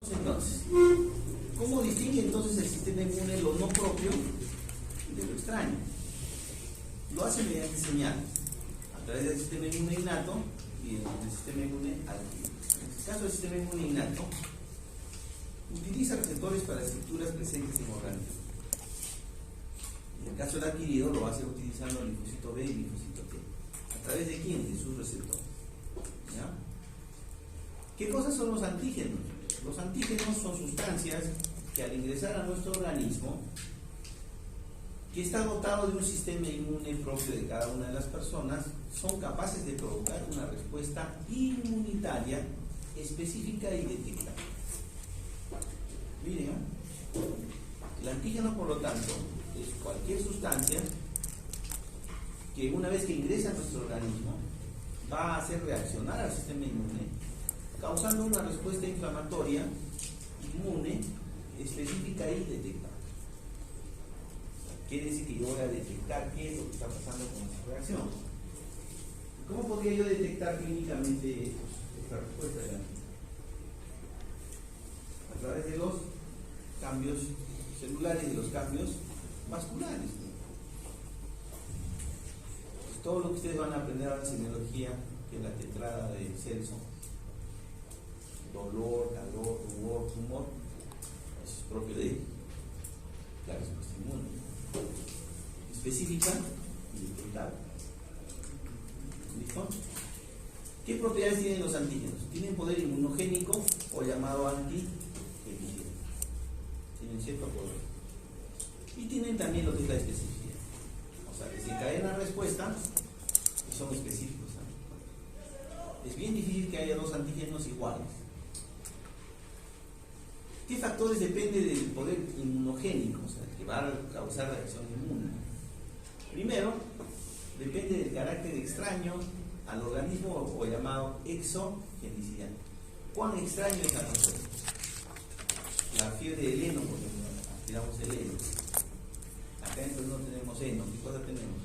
Entonces, ¿cómo distingue entonces el sistema inmune lo no propio de lo extraño? Lo hace mediante señales, a través del sistema inmune innato y del sistema inmune adquirido. En el caso del sistema inmune innato, utiliza receptores para estructuras presentes en organismos. En el caso del adquirido, lo hace utilizando el linfocito B y el linfocito T. ¿A través de quién? De sus receptores. ¿Ya? ¿Qué cosas son los antígenos? Los antígenos son sustancias que al ingresar a nuestro organismo, que está dotado de un sistema inmune propio de cada una de las personas, son capaces de provocar una respuesta inmunitaria específica y detectable. Miren, el antígeno, por lo tanto, es cualquier sustancia que una vez que ingresa a nuestro organismo va a hacer reaccionar al sistema inmune, causando una respuesta inflamatoria inmune específica y detectable. Quiere decir que yo voy a detectar qué es lo que está pasando con esta reacción. ¿Cómo podría yo detectar clínicamente esta respuesta de antígeno? A través de los cambios celulares y de los cambios vasculares. Pues todo lo que ustedes van a aprender ahora en semiología, que es la tetrada de Celso, dolor, calor, rubor, tumor, eso es propio de la respuesta inmune, específica y detectable. ¿Listo? ¿Qué propiedades tienen los antígenos? Tienen poder inmunogénico o llamado antigénico. Tienen cierto poder. Y tienen también lo que es la especificidad. O sea, desencadenan respuesta y son específicos. Es bien difícil que haya dos antígenos iguales. ¿Qué factores dependen del poder inmunogénico, o sea, que va a causar reacción inmune? Primero, depende del carácter extraño al organismo o llamado exogenicidad. ¿Cuán extraño es la respuesta? La fiebre del heno, por ejemplo, aspiramos el heno. Acá entonces no tenemos heno. ¿Qué cosa tenemos?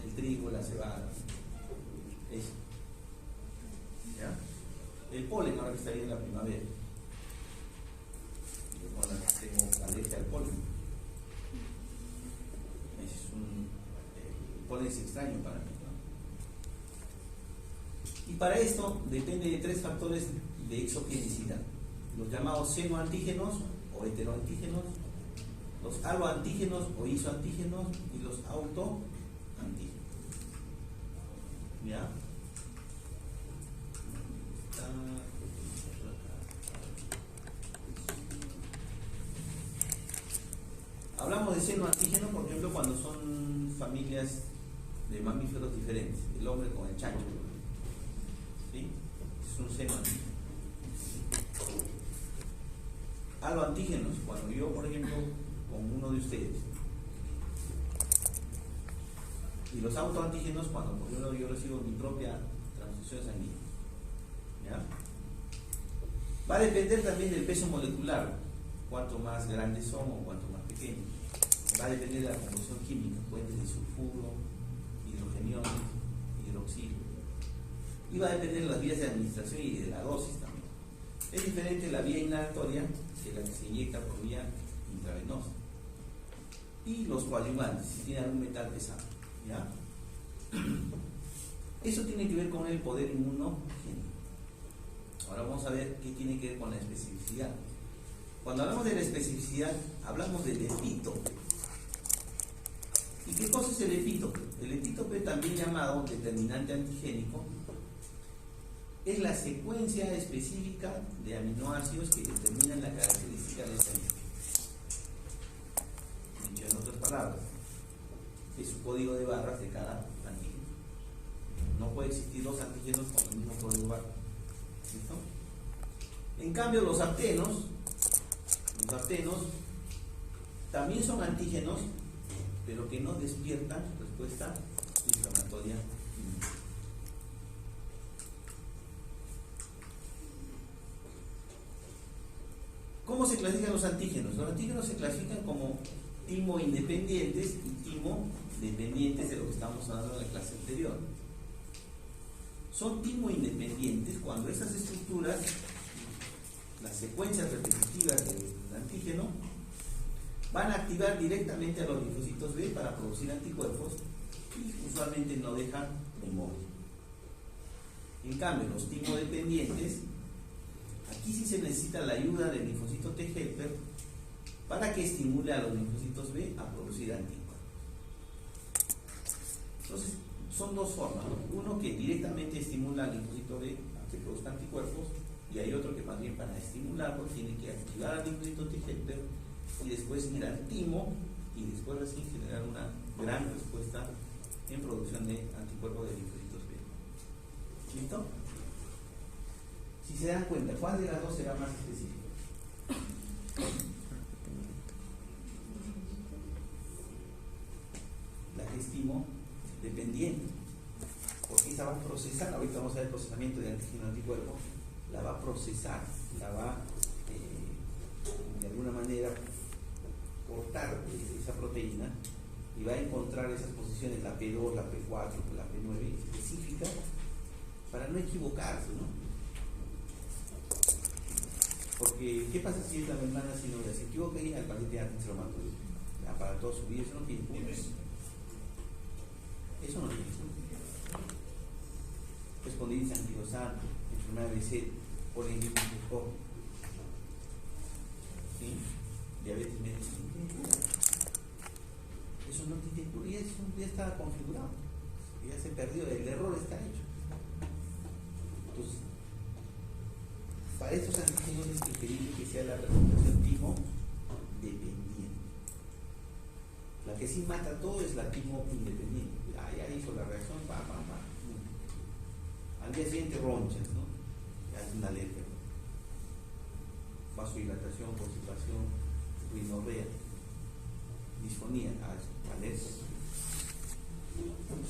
El trigo, la cebada. Eso. ¿Ya? El polen, ahora que está ahí en la primavera. Tengo alergia al polen. El polen es extraño para mí, ¿no? Y para esto depende de tres factores de exogenicidad: los llamados senoantígenos o heteroantígenos, los aloantígenos o isoantígenos y los autoantígenos. ¿Ya? Hablamos de senoantígeno, por ejemplo, cuando son familias de mamíferos diferentes, el hombre con el chancho. ¿Sí? Es un senoantígeno. Aloantígenos, cuando yo, por ejemplo, con uno de ustedes. Y los autoantígenos, cuando, por ejemplo, yo recibo mi propia transfusión sanguínea. ¿Ya? Va a depender también del peso molecular, cuánto más grandes son o cuánto más pequeños. Va a depender de la composición química, puentes de sulfuro, hidrogeniones, hidroxilo. Y va a depender de las vías de administración y de la dosis también. Es diferente la vía inhalatoria que la que se inyecta por vía intravenosa. Y los coadyuvantes, si tienen algún metal pesado. ¿Ya? Eso tiene que ver con el poder inmunogénico. Ahora vamos a ver qué tiene que ver con la especificidad. Cuando hablamos de la especificidad, hablamos del epítope. ¿Y qué cosa es el epítope? El epítope, también llamado determinante antigénico, es la secuencia específica de aminoácidos que determinan la característica de ese antígeno. Dicho en otras palabras, es su código de barras de cada antígeno. No puede existir dos antígenos con el mismo código de barras. ¿Listo? En cambio, los aptenos también son antígenos, pero que no despiertan respuesta inflamatoria. ¿Cómo se clasifican los antígenos? Los antígenos se clasifican como timo-independientes y timo-dependientes, de lo que estábamos hablando en la clase anterior. Son timo-independientes cuando esas estructuras las secuencias repetitivas del antígeno, van a activar directamente a los linfocitos B para producir anticuerpos y usualmente no dejan memoria. En cambio, los timodependientes, aquí sí se necesita la ayuda del linfocito T helper para que estimule a los linfocitos B a producir anticuerpos. Entonces, son dos formas, ¿no? Uno que directamente estimula al linfocito B a que produzca anticuerpos, y hay otro que más bien para estimularlo tiene que activar al linfocito T helper y después ir al timo y después así generar una gran respuesta en producción de anticuerpos de linfocitos B. ¿Listo? Si se dan cuenta, ¿cuál de las dos será más específico? La que estimo dependiente, porque esa va a procesar, ahorita vamos a ver el procesamiento de antígeno anticuerpo, la va a procesar, la va de alguna manera cortar esa proteína y va a encontrar esas posiciones, la P2, la P4, la P9 específicas, para no equivocarse, ¿no? Porque, ¿qué pasa si es la membrana sinovial? Se equivoca y al paciente antirreumatoide. Para toda su vida, eso no tiene puntos. Eso no tiene puntos. Espondilitis anquilosante, enfermedad de BC, poliinfección, ¿sí? Diabetes mellitus. Eso no tiene puntos. Eso ya está configurado. Ya se perdió, el error está hecho. Entonces, para estos antígenos es preferible que sea la presentación timo dependiente. La que sí mata todo es la timo independiente. Ya hizo la reacción, al día siguiente ronchas, ¿no? Ya es una alergia. Vasodilatación, constipación, rinorrea, disfonía, alergia.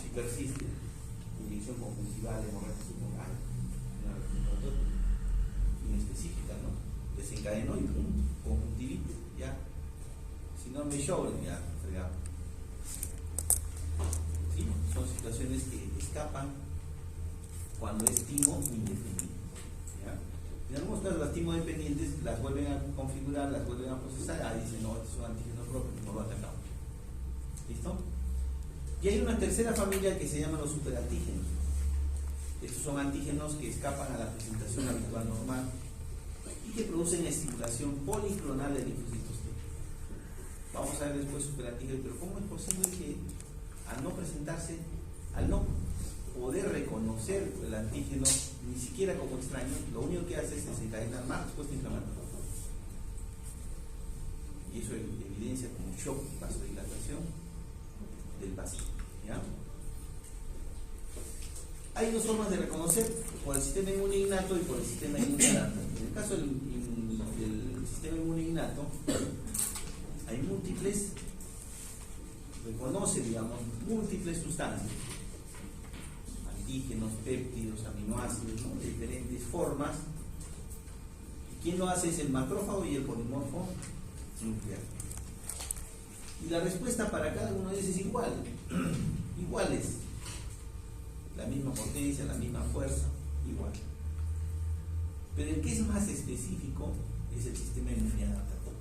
Si persiste, inyección conjuntival, hemorragia pulmonar, una reacción inespecífica, ¿no? Desencadenó y pum, conjuntivitis, ya. Si no me lloren, ya, fregado. ¿Sí? Son situaciones que escapan cuando es timo independiente. ¿Ya? En algunos casos las timo dependientes las vuelven a configurar, las vuelven a procesar, dicen, no, estos son antígenos propios, no lo atacamos. ¿Listo? Y hay una tercera familia que se llama los superantígenos. Estos son antígenos que escapan a la presentación habitual normal y que producen estimulación policlonal de linfocitos T. Vamos a ver después superantígenos, pero ¿cómo es posible que al no presentarse, al no poder reconocer el antígeno ni siquiera como extraño, lo único que hace es desencadenar más respuesta inflamatoria? Y eso evidencia como shock, vasodilatación del paciente. ¿Ya? Hay dos formas de reconocer, por el sistema inmune innato y por el sistema inmune adaptativo. En el caso del sistema inmune innato, hay múltiples, reconoce, digamos, múltiples sustancias, antígenos, péptidos, aminoácidos, ¿no? De diferentes formas. Y quien lo hace es el macrófago y el polimorfo nuclear. Y la respuesta para cada uno de ellos es igual, iguales. La misma potencia, la misma fuerza, igual. Pero el que es más específico es el sistema inmune adaptativo.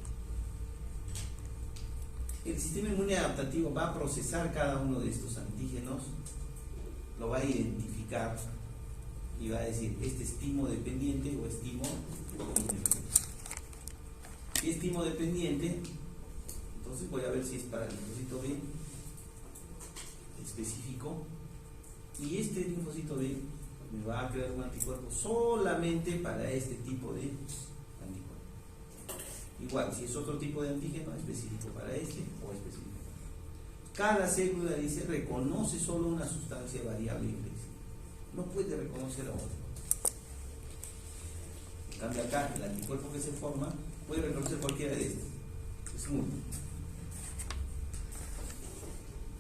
El sistema inmune adaptativo va a procesar cada uno de estos antígenos, lo va a identificar y va a decir, este es timo dependiente o es timo independiente. Si es timo dependiente, entonces voy a ver si es para el linfocito B específico, y este linfocito B me va a crear un anticuerpo solamente para este tipo de anticuerpo. Igual, si es otro tipo de antígeno, específico para este o específico. Cada célula, dice, reconoce solo una sustancia variable y flexible. No puede reconocer a otra. En cambio acá, el anticuerpo que se forma puede reconocer cualquiera de estos. Es múltiple.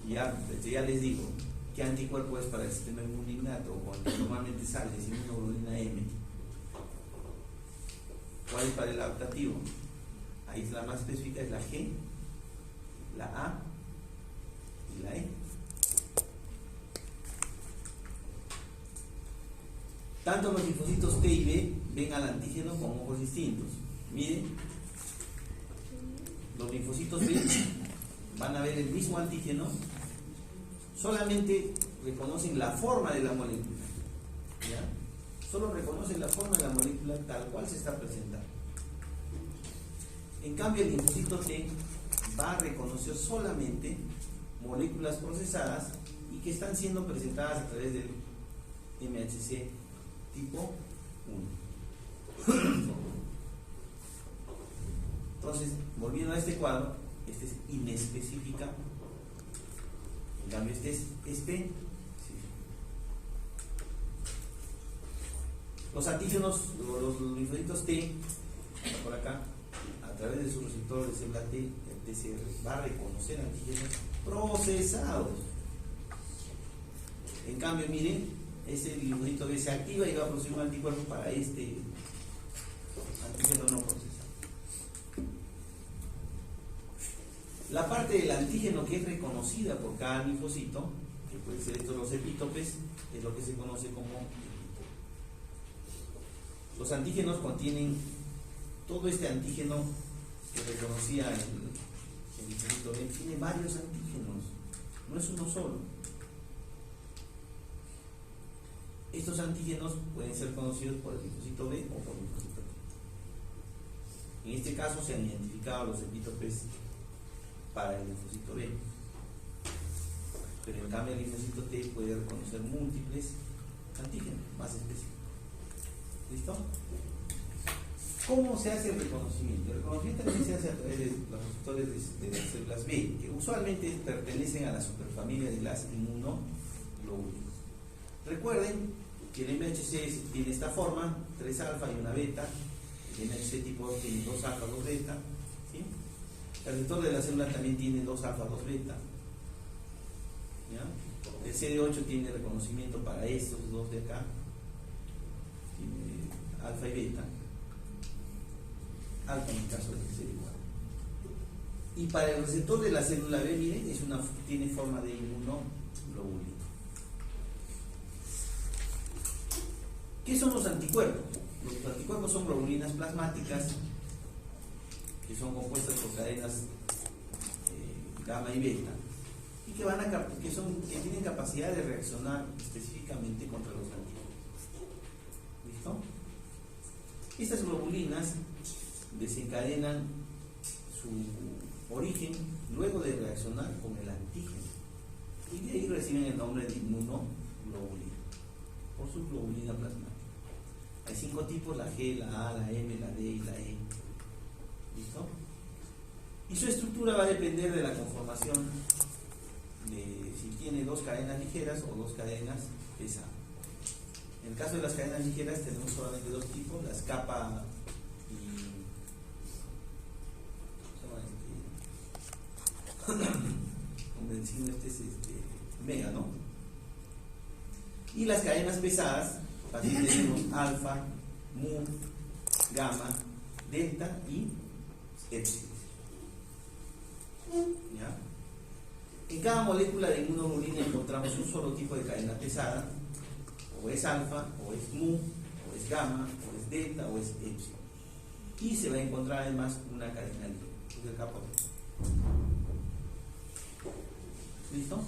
Y ya les digo, ¿qué anticuerpo es para el sistema inmune innato o el que normalmente sale, es inmunoglobulina M? ¿Cuál es para el adaptativo? Ahí es la más específica, es la G, la A y la E. Tanto los linfocitos T y B ven al antígeno con ojos distintos. Miren, los linfocitos B van a ver el mismo antígeno, solamente reconocen la forma de la molécula, ¿ya? Solo reconocen la forma de la molécula tal cual se está presentando. En cambio, el linfocito T va a reconocer solamente moléculas procesadas y que están siendo presentadas a través del MHC tipo 1. Entonces, volviendo a este cuadro, este es inespecífica, en cambio este es específico. Los antígenos, los linfocitos T, por acá, a través de su receptor de célula T, el TCR va a reconocer antígenos procesados. En cambio, miren, ese linfocito B se activa y va a producir un anticuerpo para este antígeno no procesado. La parte del antígeno que es reconocida por cada linfocito, que pueden ser estos los epítopes, es lo que se conoce como epítope. Los antígenos contienen todo este antígeno que reconocía el linfocito B, tiene varios antígenos, no es uno solo. Estos antígenos pueden ser conocidos por el linfocito B o por el linfocito T. En este caso se han identificado los epítopes para el linfocito B, pero en cambio el linfocito T puede reconocer múltiples antígenos más específicos. ¿Listo? ¿Cómo se hace el reconocimiento? El reconocimiento también se hace a través de los receptores de las células B, que usualmente pertenecen a la superfamilia de las inmunoglobulinas. Recuerden que el MHC tiene esta forma, 3 alfa y una beta. El MHC tipo 2 tiene 2 alfa, 2 beta, ¿sí? El receptor de la célula también tiene 2 alfa, 2 beta, ¿ya? El CD8 tiene reconocimiento para estos dos de acá, tiene alfa y beta, alfa en el caso del CD4. Y para el receptor de la célula B, miren, tiene forma de inmunoglobulina. ¿Qué son los anticuerpos? Los anticuerpos son globulinas plasmáticas que son compuestas por cadenas gamma y beta y que tienen capacidad de reaccionar específicamente contra los antígenos. ¿Listo? Estas globulinas desencadenan su origen luego de reaccionar con el antígeno y de ahí reciben el nombre de inmunoglobulina por su globulina plasmática. Hay 5 tipos: la G, la A, la M, la D y la E. ¿Listo? Y su estructura va a depender de la conformación de si tiene 2 cadenas ligeras o 2 cadenas pesadas. En el caso de las cadenas ligeras tenemos solamente 2 tipos: las kappa y como decimos, este es mega, ¿no? Y las cadenas pesadas, así tenemos alfa, mu, gamma, delta y epsilon. ¿Ya? En cada molécula de inmunoglobulina encontramos un solo tipo de cadena pesada, o es alfa, o es mu, o es gamma, o es delta, o es epsilon. Y se va a encontrar además una cadena libre, acá por aquí. ¿Listo?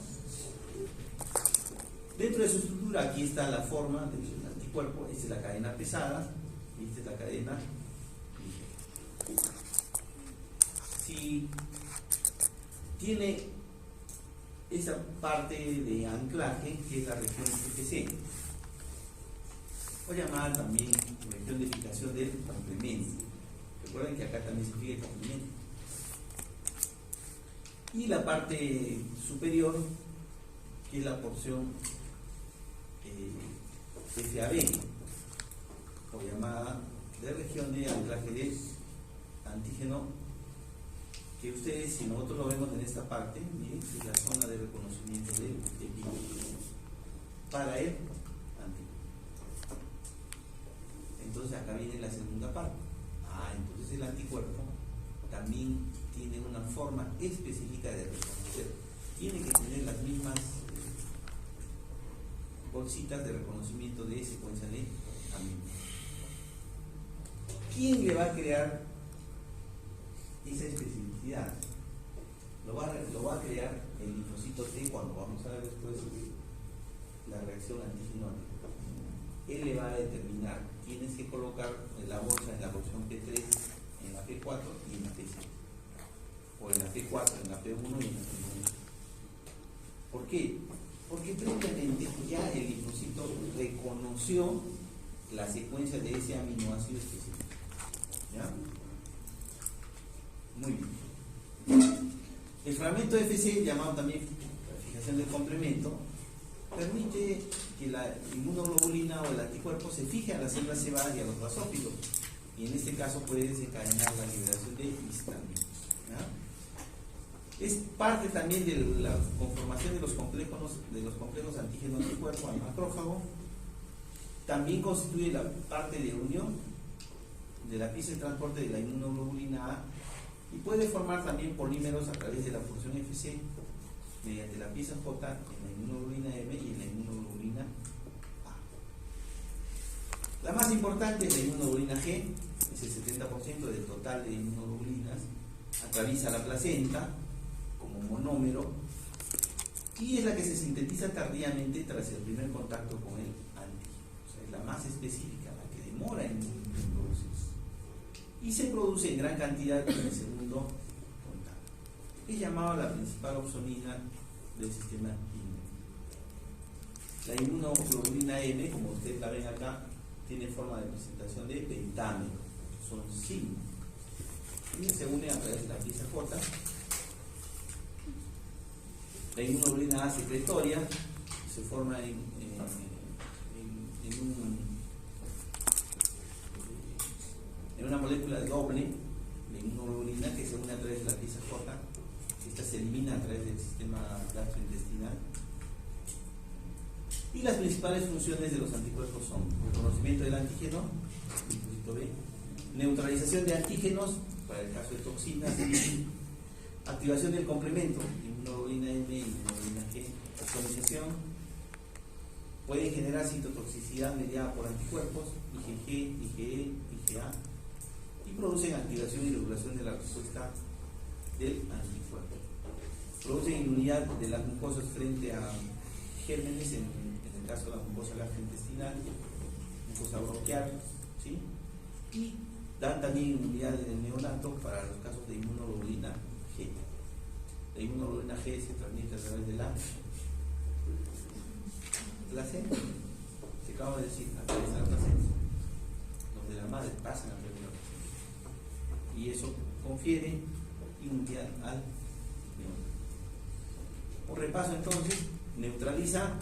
Dentro de su estructura, aquí está la forma del anticuerpo. Esta es la cadena pesada y esta es la cadena ligera. Si tiene esa parte de anclaje, que es la región FPC, o llamada también región de fijación del complemento. Recuerden que acá también se fija el complemento. Y la parte superior, que es la porción FAB, o llamada de región de anclaje del antígeno, que ustedes, si nosotros lo vemos en esta parte, miren, es la zona de reconocimiento del epítope para el antígeno. Entonces acá viene la segunda parte. Entonces el anticuerpo también tiene una forma específica de reconocer. Tiene que tener las mismas bolsitas de reconocimiento de secuencia de amino. ¿quién le va a crear esa especificidad? Lo va a crear el linfocito T cuando vamos a ver después la reacción antígeno-antígeno. Él le va a determinar, tienes que colocar la bolsa en la porción P3, en la P4 y en la P7. O en la P4, en la P1 y en la P1. ¿Por qué? Porque previamente ya el linfocito reconoció la secuencia de ese aminoácido específico. ¿Ya? Muy bien. El fragmento FC, llamado también fijación del complemento, permite que la inmunoglobulina o el anticuerpo se fije a las células cebadas y a los basófilos, y en este caso puede desencadenar la liberación de histaminas. Es parte también de la conformación de los complejos antígeno-anticuerpo al macrófago. También constituye la parte de unión de la pieza de transporte de la inmunoglobulina A y puede formar también polímeros a través de la función FC mediante la pieza J en la inmunoglobulina M y en la inmunoglobulina A. La más importante es la inmunoglobulina G, es el 70% del total de inmunoglobulinas, atraviesa la placenta como monómero y es la que se sintetiza tardíamente tras el primer contacto con el antígeno. O sea, es la más específica, la que demora en producirse. Y se produce en gran cantidad en el segundo contacto. Es llamada la principal opsonina del sistema inmune. La inmunoglobulina M, como ustedes la ven acá, tiene forma de presentación de pentámero. Son 5. Y se une a través de la pieza J. La inmunoglobulina A secretoria se forma en una molécula doble de inmunoglobulina que se une a través de la pieza J. Esta se elimina a través del sistema gastrointestinal. Y las principales funciones de los anticuerpos son reconocimiento del antígeno, linfocito B, neutralización de antígenos, para el caso de toxinas, activación del complemento, inmunoglobulina M y inmunoglobulina G, opsonización, pueden generar citotoxicidad mediada por anticuerpos, IgG, IgE, IgA, y producen activación y regulación de la respuesta del anticuerpo. Producen inmunidad de las mucosas frente a gérmenes, en el caso de la mucosa gastrointestinal, mucosa bronquial, ¿sí? Y dan también inmunidad en el neonato para los casos de inmunoglobulina G. La inmunoglobulina G se transmite a través de la placenta, se acaba de decir, a través de la placenta. Los de la madre pasan a través de la placenta. Y eso confiere inmunidad al neonato. Un repaso entonces: neutraliza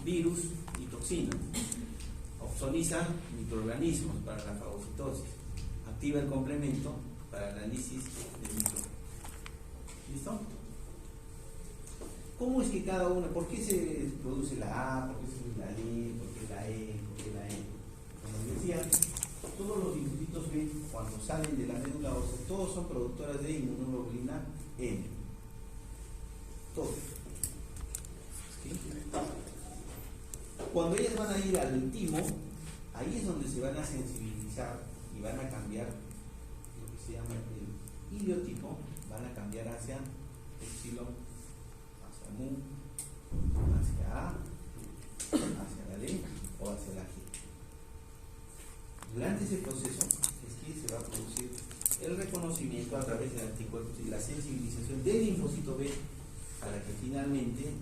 virus y toxinas, opsoniza microorganismos para la fagocitosis, activa el complemento para el análisis de microorganismos. ¿Listo? ¿Cómo es que cada una, por qué se produce la A, por qué se produce la D, por qué la E, por qué la E? Como decía, todos los linfocitos B, cuando salen de la médula ósea, todos son productoras de inmunoglobulina M. Todos. ¿Sí? Cuando ellas van a ir al timo, ahí es donde se van a sensibilizar y van a cambiar lo que se llama el idiotipo, van a cambiar hacia epsilon, hacia mu, hacia A, hacia la D o hacia la G. Durante ese proceso es que se va a producir el reconocimiento a través de anticuerpos y la sensibilización del linfocito B para que finalmente,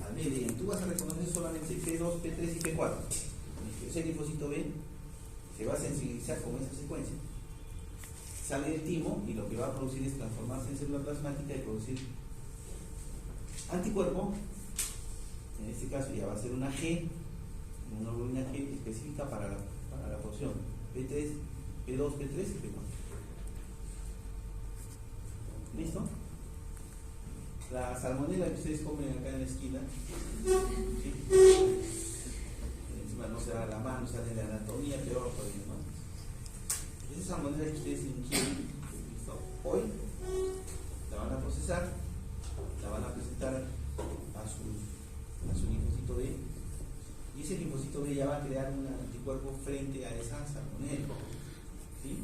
al medio, tú vas a reconocer solamente P2, P3 y P4. Ese linfocito B se va a sensibilizar con esa secuencia. Sale del timo y lo que va a producir es transformarse en célula plasmática y producir anticuerpo. En este caso ya va a ser una G, una globulina G específica para la porción P3, P2, P3 y P4. ¿Listo? La salmonela que ustedes comen acá en la esquina, ¿sí? Encima no se da la mano, se hace la anatomía, peor todavía, ¿no? Esa salmonela que ustedes ingieren, ¿listo? Hoy la van a procesar, la van a presentar a su linfocito B, y ese linfocito B ya va a crear una anticuerpo frente a esa salmonela. ¿Sí?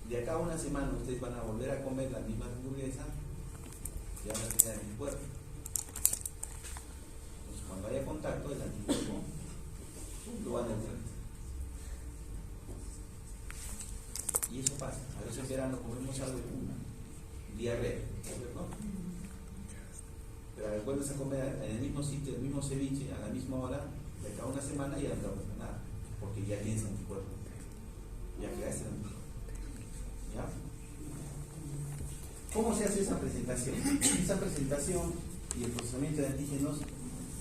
De acá a una semana ustedes van a volver a comer la misma hamburguesa y van a tener anticuerpo. Entonces, cuando haya contacto, el anticuerpo lo van a neutralizar. Y eso pasa. A veces en verano comemos algo de diarrea, ¿cierto? Pero vuelves a comer en el mismo sitio, el mismo ceviche, a la misma hora, de acá a una semana y ya no te pasa nada, porque ya tienes anticuerpo. Ya creaste anticuerpo. ¿Ya? ¿Cómo se hace esa presentación? Esa presentación y el procesamiento de antígenos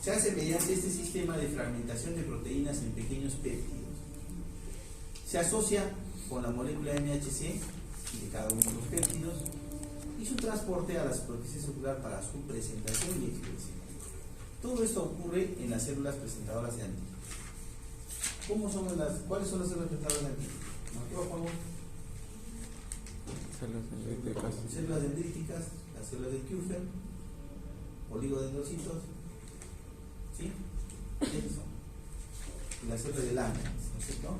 se hace mediante este sistema de fragmentación de proteínas en pequeños péptidos. Se asocia con la molécula MHC de cada uno de los péptidos y su transporte a la superficie celular para su presentación y expresión. Todo esto ocurre en las células presentadoras de antígenos. ¿Cuáles son las células presentadoras de antígenos? Macrófagos, células dendríticas, las células de Kupffer, oligodendrocitos, ¿sí? ¿Quiénes son? Y las células de Langerhans, ¿no es cierto?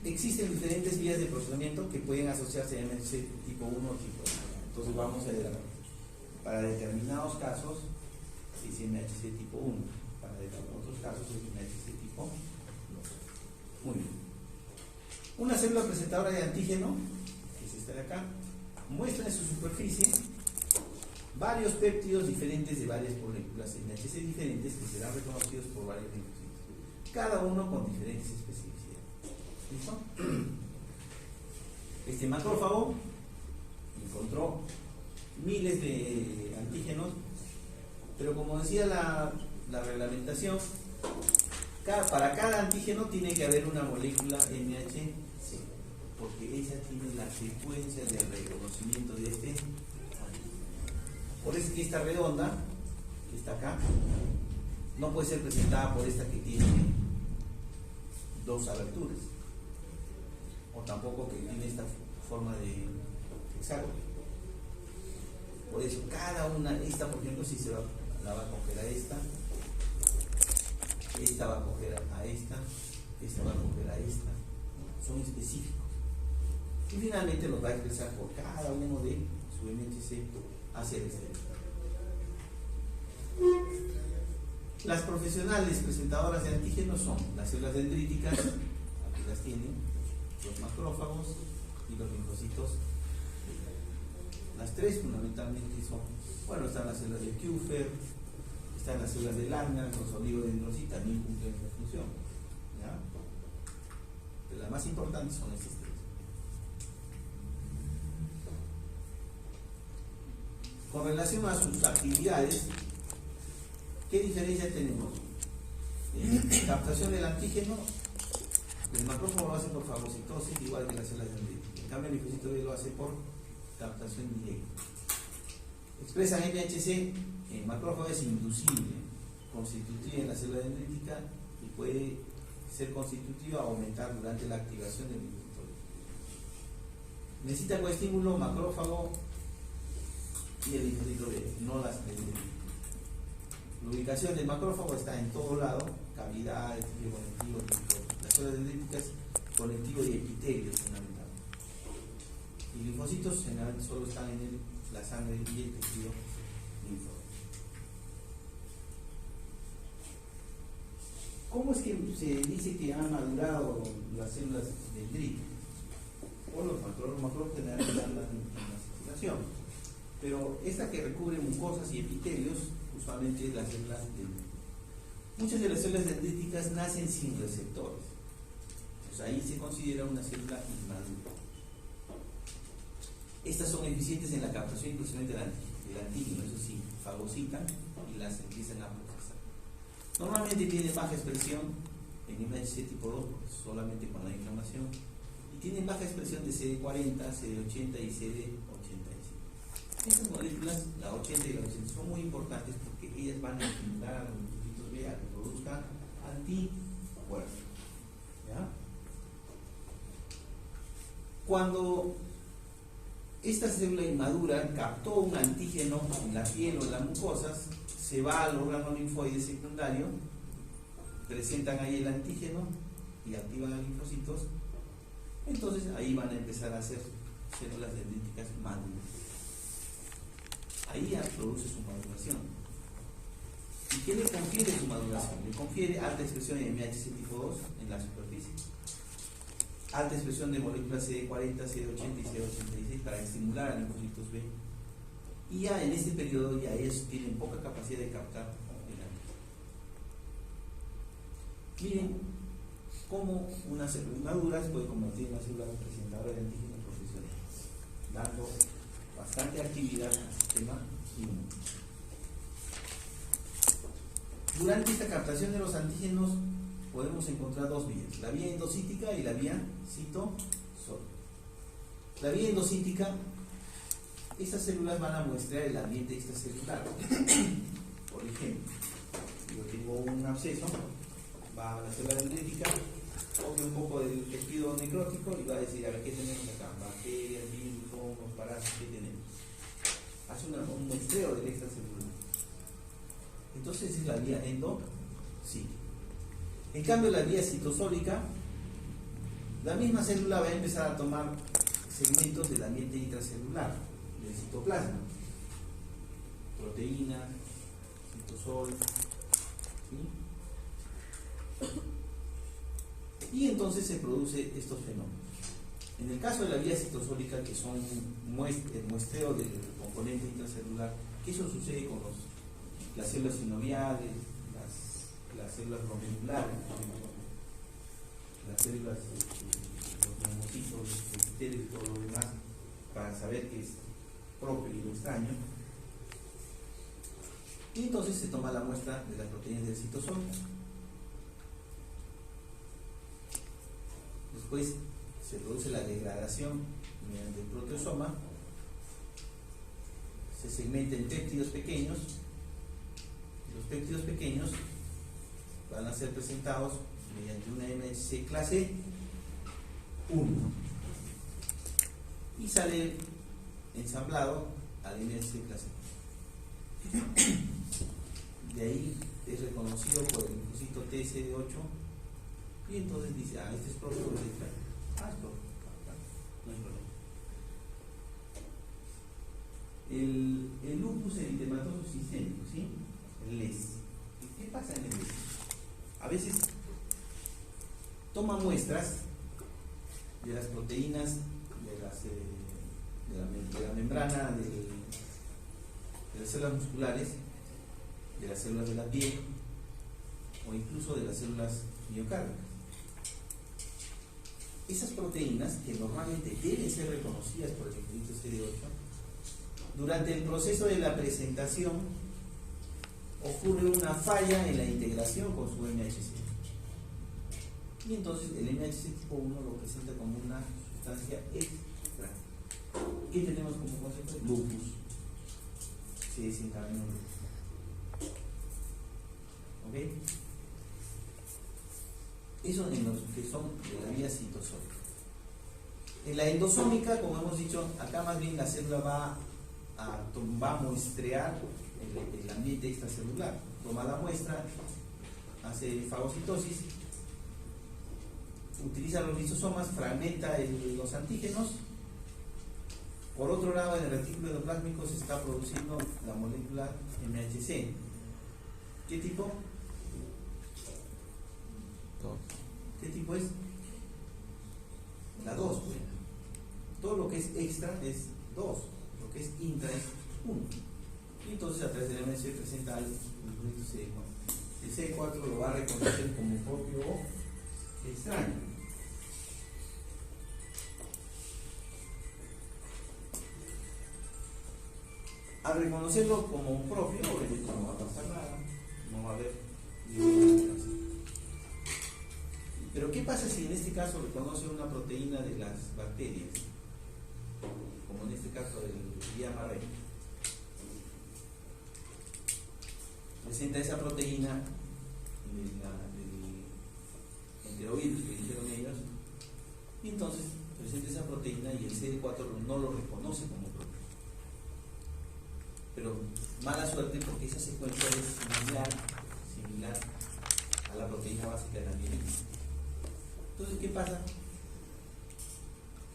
Existen diferentes vías de procesamiento que pueden asociarse a MHC tipo 1 o tipo 2. Entonces vamos a ver, para determinados casos es MHC tipo 1, para otros casos es MHC tipo 2. Muy bien. Una célula presentadora de antígeno, que es esta de acá, muestra en su superficie varios péptidos diferentes de varias moléculas MHC diferentes que serán reconocidos por varios linfocitos, cada uno con diferentes especificidades. ¿Listo? Este macrófago encontró miles de antígenos, pero como decía la reglamentación, para cada antígeno tiene que haber una molécula MHC, porque esa tiene la secuencia de reconocimiento de este. Por eso que esta redonda, que está acá, no puede ser presentada por esta que tiene dos aberturas, o tampoco que tiene esta forma de hexágono. Por eso cada una, esta por ejemplo, si la va a coger a esta va a coger a esta va a coger a esta, son específicos. Y finalmente los va a expresar por cada uno de su MHC hacia el exterior. Las profesionales presentadoras de antígenos son las células dendríticas, aquí las tienen, los macrófagos y los linfocitos. Las tres fundamentalmente son, bueno, están las células de Kupffer, están las células de Langerhans, los oligodendrocitos también cumplen esa función, ¿ya? Pero las más importantes son estas tres. Con relación a sus actividades, ¿qué diferencia tenemos? Captación del antígeno, el macrófago lo hace por fagocitosis, igual que las células dendríticas. En cambio, el linfocito B lo hace por captación directa. Expresan MHC, el macrófago es inducible, constitutiva en la célula dendrítica y puede ser constitutiva o aumentar durante la activación del linfocito B. Necesita coestímulo macrófago y el linfocito B, no las dendríticas. La ubicación del macrófago está en todo lado, cavidad, tejido conectivo, las células dendríticas, conectivo y epitelio fundamentalmente. Y linfocitos generalmente solo están en la sangre y el tejido linfático. ¿Cómo es que se dice que han madurado las células dendríticas? O los macrófagos generalmente andan en la circulación, pero esta que recubre mucosas y epitelios, usualmente las células dendríticas. Muchas de las células dendríticas nacen sin receptores, pues ahí se considera una célula inmadura. Estas son eficientes en la captación y procesamiento del antígeno, eso sí, fagocitan y las empiezan a procesar. Normalmente tienen baja expresión en MHC tipo 2, solamente con la inflamación, y tienen baja expresión de CD40, CD80 y CD87. Estas moléculas, la 80 y la 80, son muy importantes porque ellas van a estimular a los linfocitos B a que produzcan anticuerpos. ¿Ya? Cuando esta célula inmadura captó un antígeno en la piel o en las mucosas, se va al órgano linfoide secundario, presentan ahí el antígeno y activan los linfocitos, entonces ahí van a empezar a hacer células dendríticas maduras. Ahí ya produce su maduración. ¿Y qué le confiere su maduración? Le confiere alta expresión de MHC tipo 2 en la superficie, alta expresión de moléculas CD40, CD80 y CD86 para estimular a linfocitos B. Y ya en este periodo ya ellos tienen poca capacidad de captar el antígeno. Miren cómo una célula inmadura se puede convertir en una célula presentadora de antígenos profesionales, dando bastante actividad al sistema inmune. Durante esta captación de los antígenos podemos encontrar dos vías, la vía endocítica y la vía citosólica. La vía endocítica, estas células van a muestrear el ambiente extracelular. Por ejemplo, yo tengo un absceso, va a la célula dendrítica, coge un poco del tejido necrótico y va a decir, a ver, ¿qué tenemos acá? Bacterias, virus, hongos, parásitos, ¿qué tenemos? Hace un muestreo del extracelular. Entonces es la vía endocítica. En cambio, la vía citosólica, la misma célula va a empezar a tomar segmentos del ambiente intracelular, del citoplasma, proteínas, citosol, ¿sí? Y entonces se produce estos fenómenos. En el caso de la vía citosólica, que son el muestreo del componente intracelular, que eso sucede con las células sinoviales, las células glomerulares, las células, los neumocitos, los epitelios y todo lo demás, para saber qué es propio y lo extraño. Y entonces se toma la muestra de las proteínas del citosol. Después se produce la degradación mediante el proteosoma, se segmenta en péptidos pequeños, y los péptidos pequeños van a ser presentados mediante una MHC clase 1 y sale ensamblado al MHC clase 1. De ahí es reconocido por el linfocito TSD8 y entonces dice, este es propio, este es extraño. Es propio, no hay problema. El lupus eritematoso sistémico, ¿sí? El LES. ¿Qué pasa en el LES? A veces toma muestras de las proteínas de la membrana de las células musculares, de las células de la piel o incluso de las células miocárdicas. Esas proteínas, que normalmente deben ser reconocidas por el linfocito CD8, durante el proceso de la presentación ocurre una falla en la integración con su MHC. Y entonces el MHC tipo 1 lo presenta como una sustancia extra. ¿Qué tenemos como consecuencia? Lupus. Se desencadena un lupus. ¿Ok? Eso en los que son de la vía citosólica. En la endosómica, como hemos dicho, acá más bien la célula va a muestrear el ambiente extracelular. Toma la muestra, hace fagocitosis, utiliza los lisosomas, fragmenta los antígenos. Por otro lado, en el retículo endoplásmico se está produciendo la molécula MHC. ¿Qué tipo? ¿Qué tipo es? La 2, pues. Todo lo que es extra es 2, lo que es intra es 1. Y entonces a través del MHC presenta el CD4. El CD4 lo va a reconocer como propio o extraño. Al reconocerlo como propio, obviamente no va a pasar nada, no va a haber ninguna alteración. Pero ¿qué pasa si en este caso reconoce una proteína de las bacterias? Como en este caso del Guillain-Barré. Presenta esa proteína del enterovirus que dijeron ellos, y entonces presenta esa proteína y y el CD4 no lo reconoce como propio. Pero mala suerte porque esa secuencia es similar a la proteína básica de la mielina. Entonces, ¿qué pasa?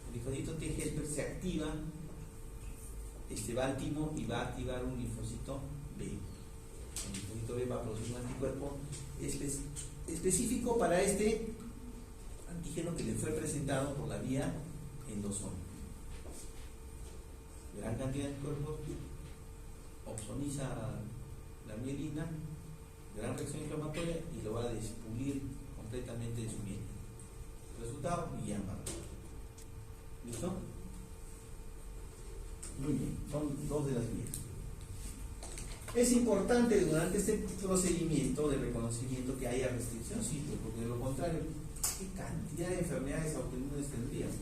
El linfocito T helper se activa, va al timo y va a activar un linfocito B. El linfocito B va a producir un anticuerpo específico para este antígeno que le fue presentado por la vía endosómica. Gran cantidad de anticuerpos, opsoniza la mielina, gran reacción inflamatoria y lo va a despulir completamente de su miel. Resultado, Guillain-Barré. ¿Listo? Muy bien, son dos de las vías. Es importante durante este procedimiento de reconocimiento que haya restricción, sí, porque de lo contrario, ¿qué cantidad de enfermedades autoinmunes tendríamos?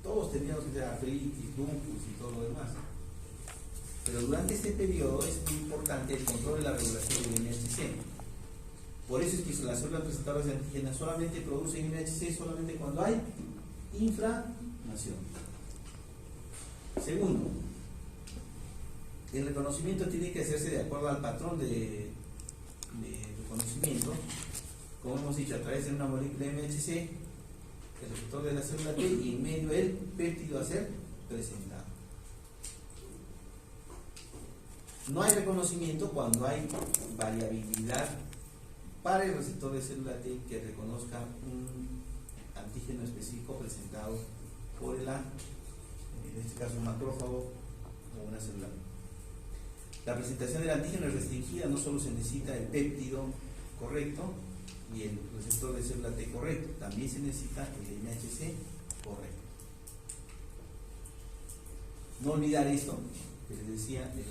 Todos tendríamos que tener artritis, lupus y todo lo demás. Pero durante este periodo es muy importante el control de la regulación del MHC. Por eso es que las células presentadoras de antígenas solamente producen MHC solamente cuando hay inflamación. Segundo, el reconocimiento tiene que hacerse de acuerdo al patrón de reconocimiento, como hemos dicho, a través de una molécula MHC, el receptor de la célula T y en medio el péptido a ser presentado. No hay reconocimiento cuando hay variabilidad para el receptor de célula T que reconozca un antígeno específico presentado por en este caso un macrófago o una célula. La presentación del antígeno es restringida, no solo se necesita el péptido correcto y el receptor de célula T correcto, también se necesita el MHC correcto. No olvidar esto, que les decía, el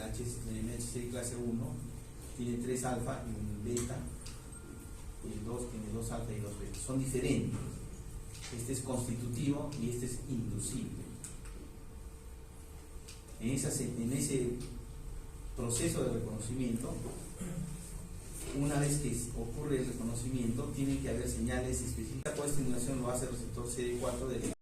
MHC clase 1 tiene 3 alfa y un beta, el 2 tiene 2 alfa y 2 beta, son diferentes. Este es constitutivo y este es inducible. En ese proceso de reconocimiento, una vez que ocurre el reconocimiento, tiene que haber señales específicas. La coestimulación lo hace el receptor CD4 del